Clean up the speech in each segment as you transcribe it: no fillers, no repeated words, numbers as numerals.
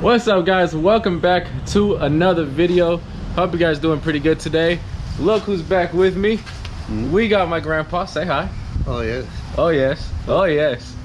What's up, guys? Welcome back to another video. Hope you guys doing pretty good today. Look who's back with me. We got my grandpa. Say hi. Oh yes. Oh yes. Oh yes.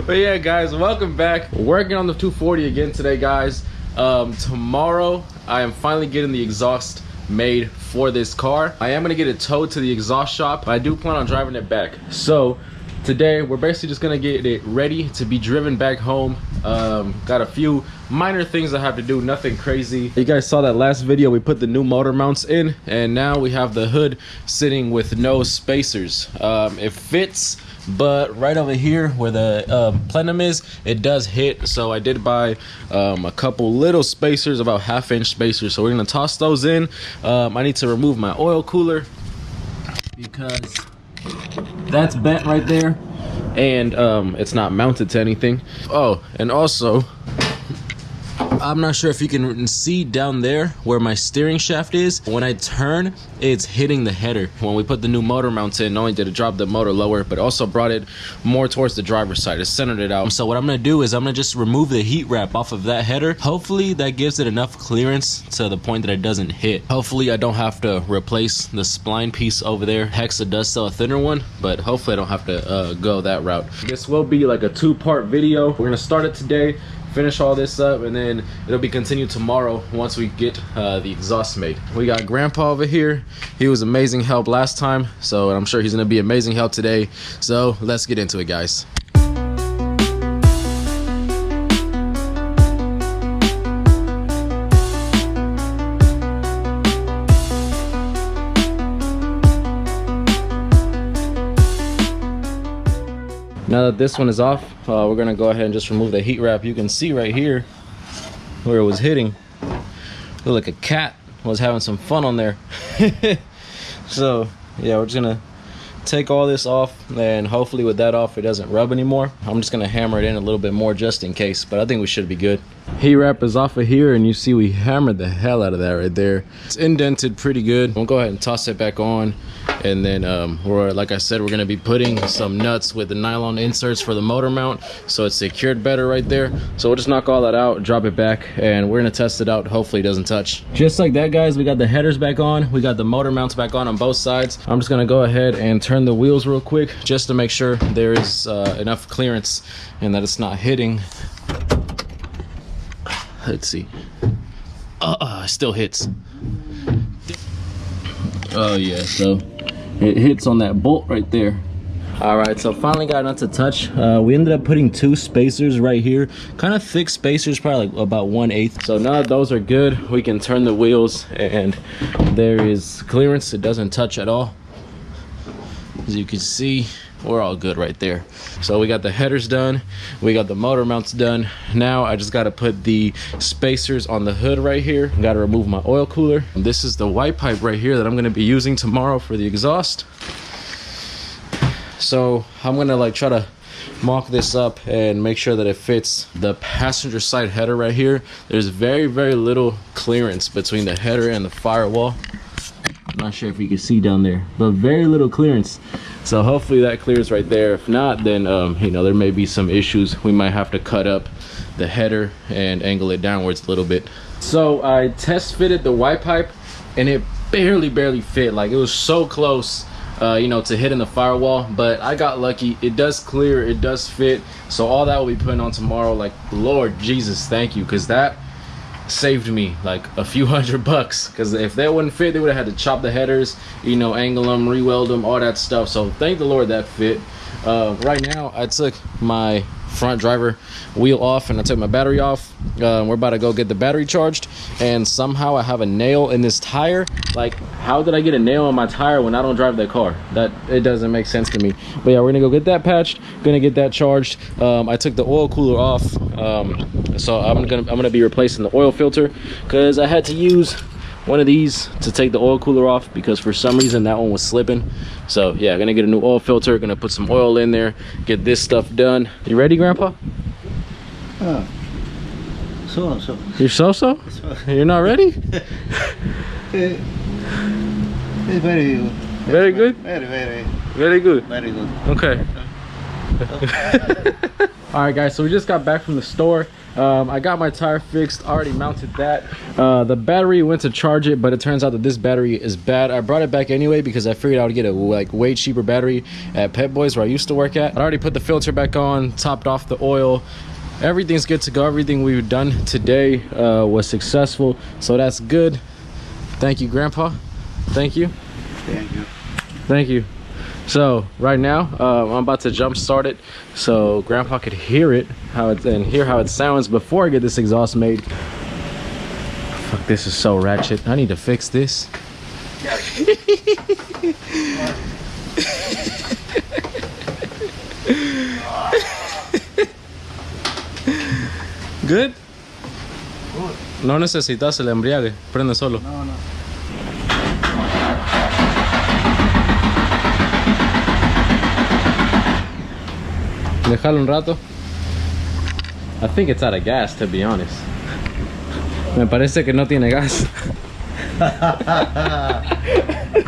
But yeah, guys, welcome back. Working on the 240 again today, guys. Tomorrow I am finally getting the exhaust made for this car. I am gonna get it towed to the exhaust shop, but I do plan on driving it back. So today we're basically just gonna get it ready to be driven back home. Got a few minor things I have to do, nothing crazy. You guys saw that last video, we put the new motor mounts in, and now we have the hood sitting with no spacers. It fits, but right over here where the plenum is, it does hit. So I did buy a couple little spacers, about 1/2 inch spacers, so we're gonna toss those in. I need to remove my oil cooler because that's bent right there, and it's not mounted to anything. Oh, and also I'm not sure if you can see down there where my steering shaft is. When I turn, it's hitting the header. When we put the new motor mounts in, not only did it drop the motor lower, but also brought it more towards the driver's side. It centered it out. So what I'm gonna do is I'm gonna just remove the heat wrap off of that header. Hopefully that gives it enough clearance to the point that it doesn't hit. Hopefully I don't have to replace the spline piece over there. Hexa does sell a thinner one, but hopefully I don't have to go that route. This will be like a 2-part video. We're gonna start it today, finish all this up, and then it'll be continued tomorrow once we get the exhaust made. We got grandpa over here. He was amazing help last time, so I'm sure he's gonna be amazing help today. So let's get into it, guys. Now that this one is off, we're gonna go ahead and just remove the heat wrap. You can see right here where it was hitting. Looked like a cat was having some fun on there. So yeah, we're just gonna take all this off, and hopefully with that off it doesn't rub anymore. I'm just gonna hammer it in a little bit more just in case, but I think we should be good. Heat wrap is off of here, and you see we hammered the hell out of that right there. It's indented pretty good. We'll go ahead and toss it back on, and then we're, like I said, we're gonna be putting some nuts with the nylon inserts for the motor mount, so it's secured better right there. So we'll just knock all that out, drop it back, and we're gonna test it out. Hopefully it doesn't touch. Just like that, guys, we got the headers back on, we got the motor mounts back on both sides. I'm just gonna go ahead and turn the wheels real quick just to make sure there is enough clearance and that it's not hitting. Let's see. It still hits. Oh yeah, so it hits on that bolt right there. All right, so finally got enough to touch. We ended up putting 2 spacers right here, kind of thick spacers, probably like about 1/8. So now that those are good, we can turn the wheels, and there is clearance. It doesn't touch at all. As you can see, we're all good right there. So we got the headers done, we got the motor mounts done. Now I just got to put the spacers on the hood right here. Got to remove my oil cooler. And this is the white pipe right here that I'm going to be using tomorrow for the exhaust. So I'm going to like try to mock this up and make sure that it fits the passenger side header right here. There's very little clearance between the header and the firewall. I'm not sure if you can see down there, but very little clearance. So hopefully that clears right there. If not, then you know, there may be some issues. We might have to cut up the header and angle it downwards a little bit. So I test fitted the white pipe, and it barely fit. Like, it was so close you know, to hitting the firewall, but I got lucky. It does clear, it does fit. So all that will be putting on tomorrow. Like, Lord Jesus, thank you, because that saved me like a few $100, because if that wouldn't fit, they would have had to chop the headers, you know, angle them, re-weld them, all that stuff. So thank the Lord that fit. Right now I took my front driver wheel off and I took my battery off. We're about to go get the battery charged, and somehow I have a nail in this tire. Like, how did I get a nail on my tire when I don't drive that car? That, it doesn't make sense to me. But yeah, we're gonna go get that patched, gonna get that charged. I took the oil cooler off, so I'm gonna be replacing the oil filter, because I had to use one of these to take the oil cooler off, because for some reason that one was slipping. So yeah, gonna get a new oil filter, gonna put some oil in there, get this stuff done. You ready, Grandpa? So. You're so? You're not ready? It's very good. Very good? Very good. Okay. All right, guys, so we just got back from the store. I got my tire fixed, already mounted that. The battery went to charge it, but it turns out that this battery is bad. I brought it back anyway because I figured I would get a way cheaper battery at Pet Boys where I used to work at. I already put the filter back on, topped off the oil. Everything's good to go. Everything we've done today was successful, so that's good. Thank you, Grandpa. Thank you. Thank you. Thank you. So right now I'm about to jump start it so Grandpa could hear it and hear how it sounds before I get this exhaust made. Fuck, this is so ratchet. I need to fix this. Good? No necesitas el embriague, prende solo. No, no. Déjalo un rato. I think it's out of gas, to be honest. Me parece que no tiene gas.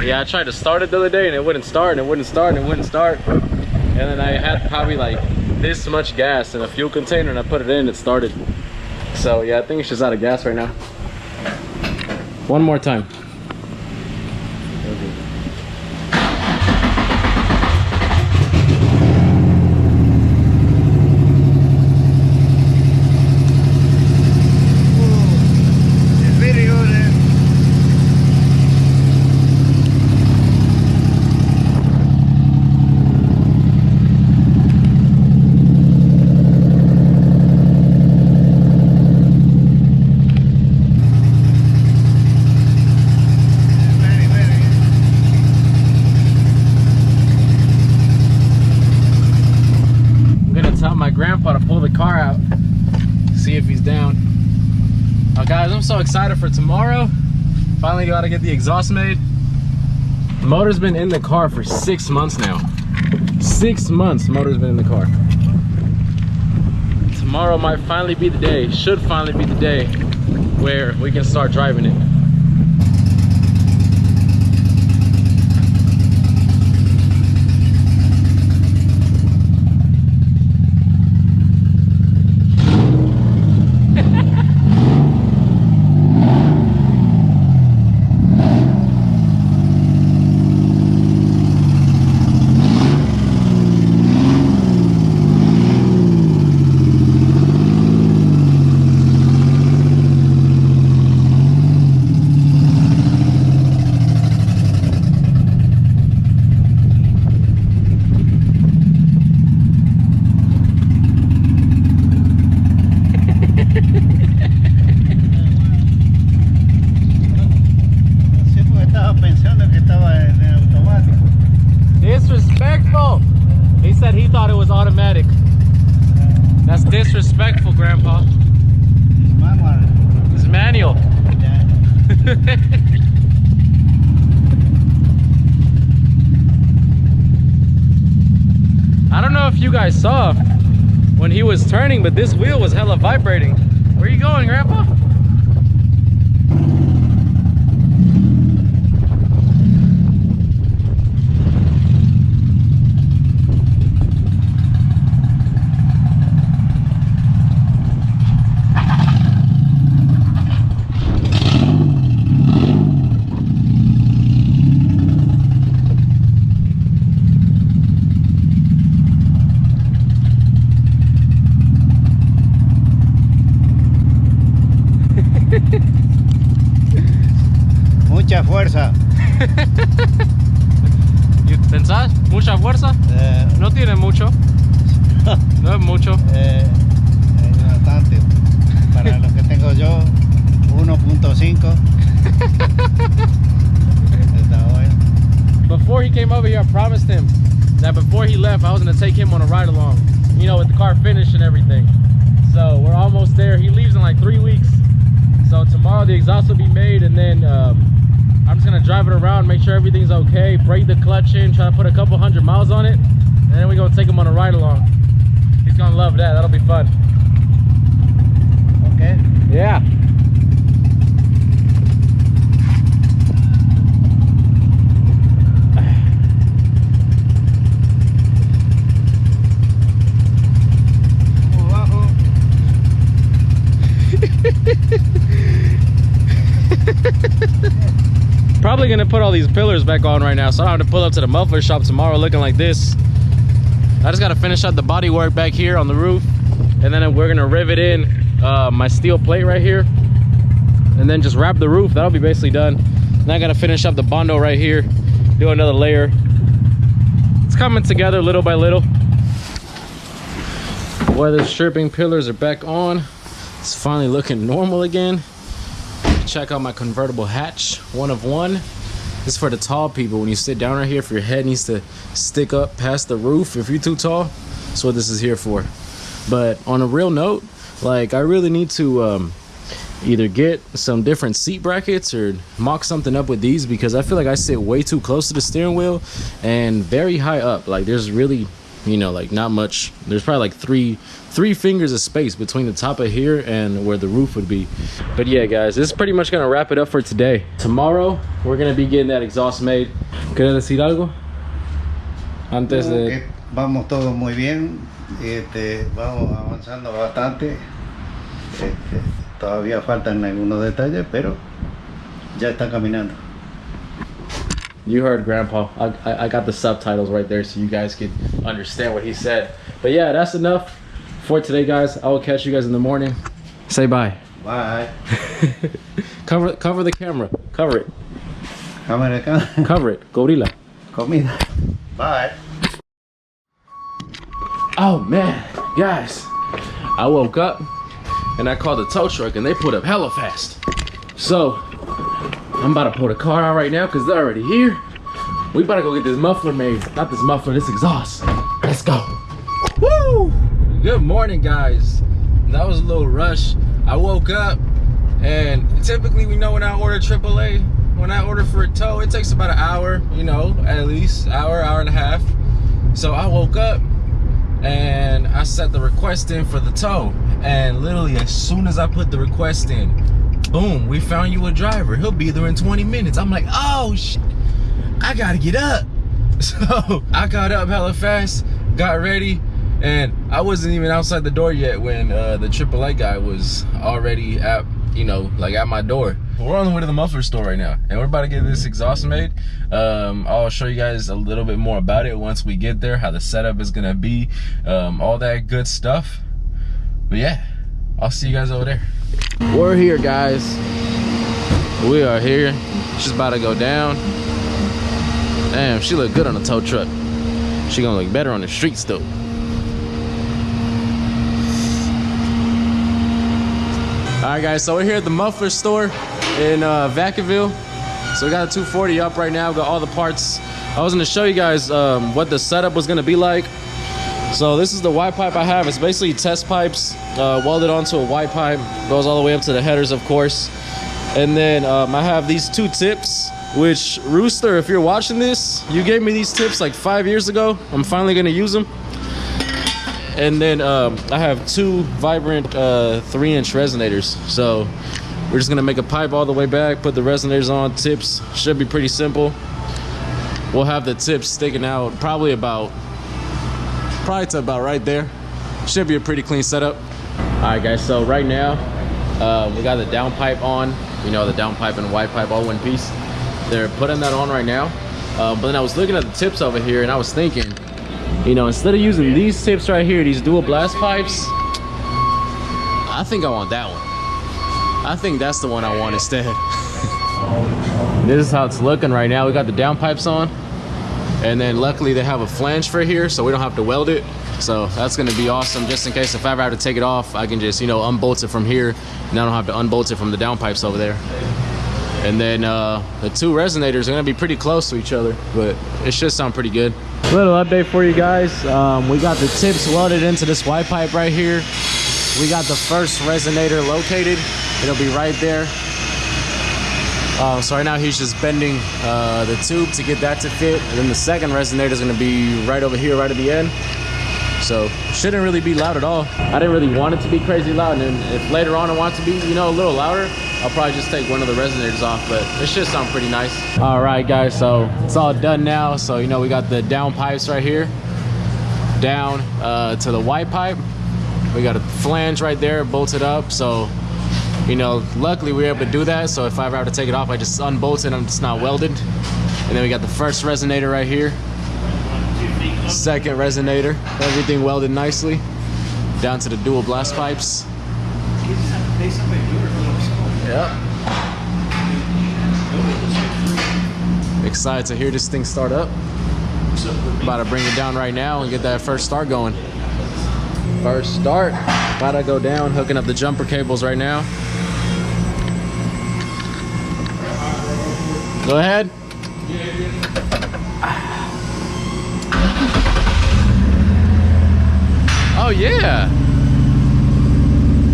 Yeah, I tried to start it the other day and it wouldn't start and it wouldn't start and it wouldn't start. And then I had probably like this much gas in a fuel container and I put it in and it started. So yeah, I think it's just out of gas right now. One more time. Grandpa to pull the car out, see if he's down. Guys, I'm so excited for tomorrow. Finally got to get the exhaust made. The motor's been in the car for 6 months now. 6 months motor's been in the car. Tomorrow might finally be the day, should finally be the day where we can start driving it. Disrespectful. He said he thought it was automatic. That's disrespectful, Grandpa. It's manual. I don't know if you guys saw when he was turning, but this wheel was hella vibrating. Where are you going, Grandpa? Mucha fuerza. ¿Pensás? ¿Mucha fuerza? No tiene mucho. No es mucho. Bastante. Para lo que tengo yo, 1.5. Está bueno. Before he came over here, I promised him that before he left, I was going to take him on a ride along. You know, with the car finished and everything. So we're almost there. He leaves in like 3 weeks. So tomorrow the exhaust will be made, and then I'm just gonna drive it around, make sure everything's okay, break the clutch in, try to put a couple 100 miles on it, and then we're gonna take him on a ride along. He's gonna love that. That'll be fun. Okay. Yeah. probably gonna put all these pillars back on right now, so I don't have to pull up to the muffler shop tomorrow looking like this. I just gotta finish up the body work back here on the roof, and then we're gonna rivet in my steel plate right here, and then just wrap the roof. That'll be basically done. Now I gotta finish up the bondo right here, do another layer. It's coming together little by little. Weather stripping pillars are back on. It's finally looking normal again. Check out my convertible hatch, 1 of 1. This is for the tall people. When you sit down right here, if your head needs to stick up past the roof, if you're too tall, that's what this is here for. But on a real note, like, I really need to either get some different seat brackets or mock something up with these, because I feel like I sit way too close to the steering wheel and very high up. Like, there's really, you know, like, not much. There's probably like three fingers of space between the top of here and where the roof would be. But yeah, guys, this is pretty much gonna wrap it up for today. Tomorrow we're gonna be getting that exhaust made. ¿Quieres decir algo antes de...? Vamos todo muy bien, vamos avanzando bastante. Todavía faltan algunos detalles, pero ya está caminando. You heard Grandpa. I got the subtitles right there so you guys can understand what he said. But yeah, that's enough for today, guys. I will catch you guys in the morning. Say bye. Bye. Cover the camera. Cover it. Cámara. Cover it. Gorilla. Comida. Bye. Oh man, guys. I woke up and I called the tow truck and they put up hella fast. So I'm about to pull the car out right now because they're already here. We about to go get this muffler made. Not this muffler, this exhaust. Let's go. Woo! Good morning, guys. That was a little rush. I woke up and typically we know when I order AAA, when I order for a tow, it takes about an hour, you know, at least hour and a half. So I woke up and I set the request in for the tow. And literally as soon as I put the request in, boom, we found you a driver. He'll be there in 20 minutes. I'm like, oh shit, I gotta get up. So I got up hella fast, got ready, and I wasn't even outside the door yet when the AAA guy was already at, you know, like at my door. We're on the way to the muffler store right now, and we're about to get this exhaust made. I'll show you guys a little bit more about it once we get there, how the setup is gonna be, all that good stuff. But yeah, I'll see you guys over there. We're here, guys. We are here. She's about to go down. Damn, she look good on the tow truck. She gonna look better on the streets though. All right, guys, so we're here at the Muffler Store in Vacaville. So we got a 240 up right now. We got all the parts. I was gonna show you guys what the setup was gonna be like. So this is the Y pipe I have. It's basically test pipes welded onto a Y pipe. Goes all the way up to the headers, of course. And then I have these 2 tips, which, Rooster, if you're watching this, you gave me these tips like 5 years ago. I'm finally gonna use them. And then I have 2 vibrant 3-inch resonators. So we're just gonna make a pipe all the way back, put the resonators on, tips. Should be pretty simple. We'll have the tips sticking out probably to about right there. Should be a pretty clean setup. All right, guys, so right now we got the down pipe on. You know, the down pipe and Y pipe all one piece. They're putting that on right now. But then I was looking at the tips over here and I was thinking, you know, instead of using these tips right here, these dual blast pipes, I think I want that one. I think that's the one I want instead. This is how it's looking right now. We got the down pipes on, and then luckily they have a flange for here, so we don't have to weld it. So that's gonna be awesome, just in case if I ever have to take it off, I can just, you know, unbolt it from here, and I don't have to unbolt it from the down pipes over there. And then the 2 resonators are gonna be pretty close to each other, but it should sound pretty good. Little update for you guys. We got the tips welded into this Y pipe right here. We got the first resonator located. It'll be right there. So right now he's just bending the tube to get that to fit. And then the second resonator is gonna be right over here, right at the end. So shouldn't really be loud at all. I didn't really want it to be crazy loud, and if later on I want it to be, you know, a little louder, I'll probably just take one of the resonators off, but it should sound pretty nice. All right, guys, so it's all done now. So, you know, we got the down pipes right here, down to the Y pipe. We got a flange right there bolted up. So You know, luckily we were able to do that, so if I ever have to take it off, I just unbolt it and it's not welded. And then we got the first resonator right here. Second resonator, everything welded nicely. Down to the dual blast pipes. Yep. Excited to hear this thing start up. About to bring it down right now and get that first start going. First start. About to go down, hooking up the jumper cables right now. Go ahead. Oh yeah.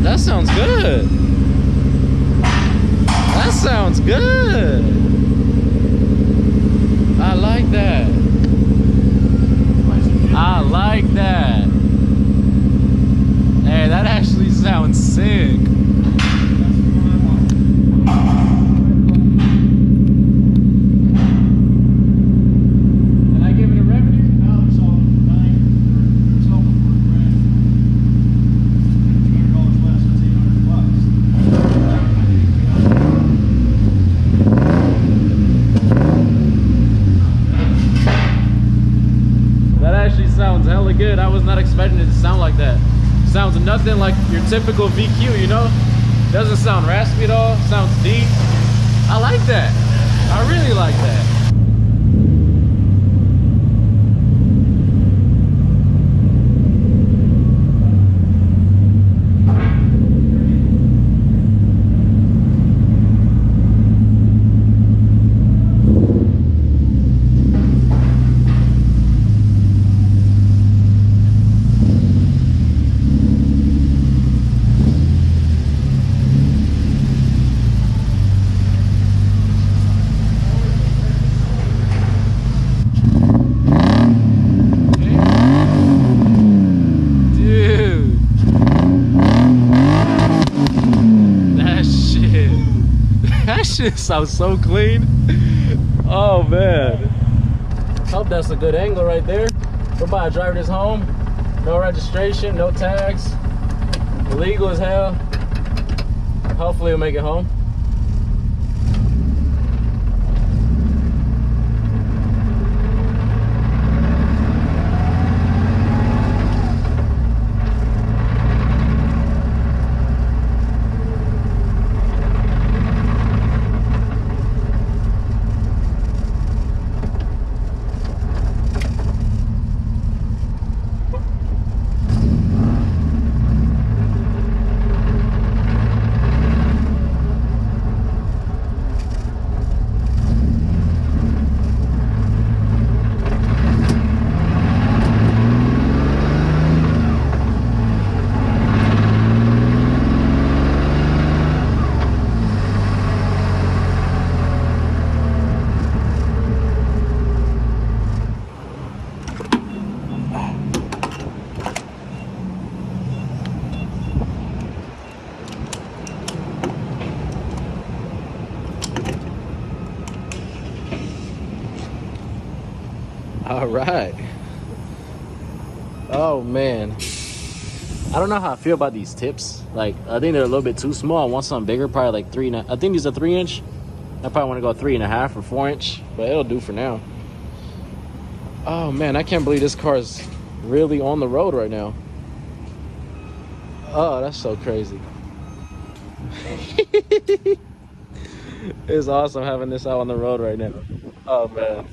That sounds good. That sounds good. I like that. I like that. Hey, that actually sounds sick. And I give it a revenue? No, it's all it's open for $200 less. That's $800. That actually sounds hella good. I was not expecting it to sound like that. Sounds nothing like your typical VQ, you know? Doesn't sound raspy at all. Sounds deep. I like that. I really like that. That shit sounds so clean. Oh man. Hope that's a good angle right there. We're about to drive this home. No registration, no tags. Illegal as hell. Hopefully we'll make it home. All right. Oh man, I don't know how I feel about these tips. Like, I think they're a little bit too small. I want something bigger, probably like 3. I think these are 3-inch. I probably want to go 3.5 or 4-inch, but it'll do for now. Oh man, I can't believe this car is really on the road right now. Oh, that's so crazy. It's awesome having this out on the road right now. Oh man.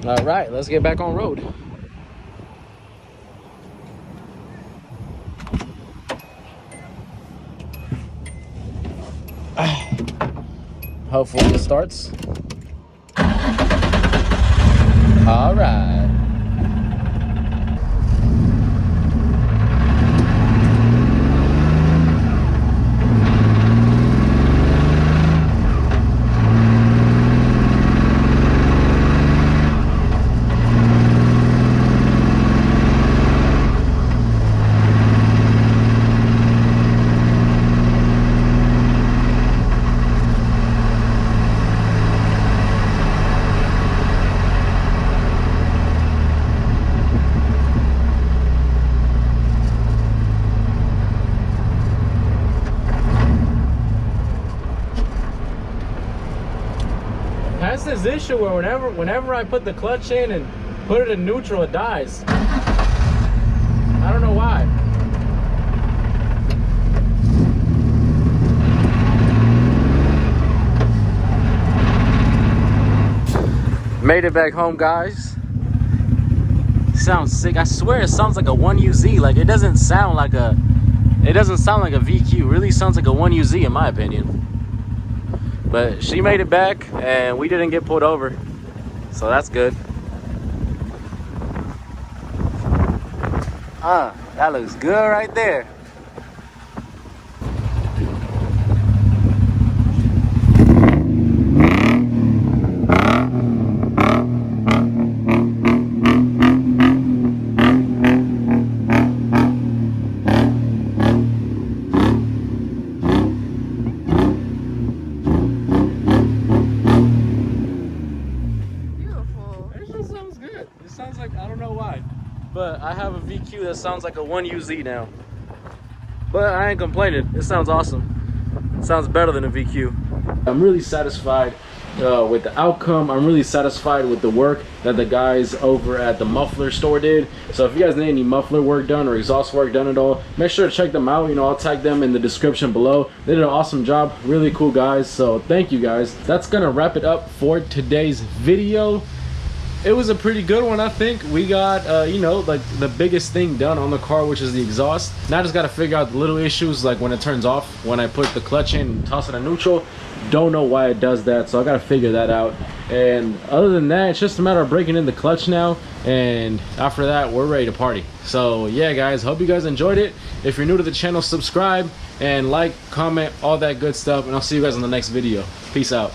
All right, let's get back on road. Hopefully it starts. All right. this issue where whenever I put the clutch in and put it in neutral, it dies. I don't know why. Made it back home, guys. Sounds sick. I swear it sounds like a 1UZ. Like it doesn't sound like a VQ. It really sounds like a 1UZ in my opinion. But she made it back and we didn't get pulled over. So that's good. That looks good right there. Sounds like, I don't know why, but I have a VQ that sounds like a 1UZ now. But I ain't complaining. It sounds awesome. It sounds better than a VQ. I'm really satisfied with the outcome. I'm really satisfied with the work that the guys over at the Muffler Store did. So if you guys need any muffler work done or exhaust work done at all, make sure to check them out. You know, I'll tag them in the description below. They did an awesome job. Really cool guys. So thank you guys. That's gonna wrap it up for today's video. It was a pretty good one. I think we got you know, like the biggest thing done on the car, which is the exhaust. Now I just got to figure out the little issues, like when it turns off, when I put the clutch in and toss it in neutral. Don't know why it does that, so I got to figure that out. And other than that, it's just a matter of breaking in the clutch now, and after that we're ready to party. So yeah guys, hope you guys enjoyed it. If you're new to the channel, subscribe and like, comment, all that good stuff, and I'll see you guys in the next video. Peace out.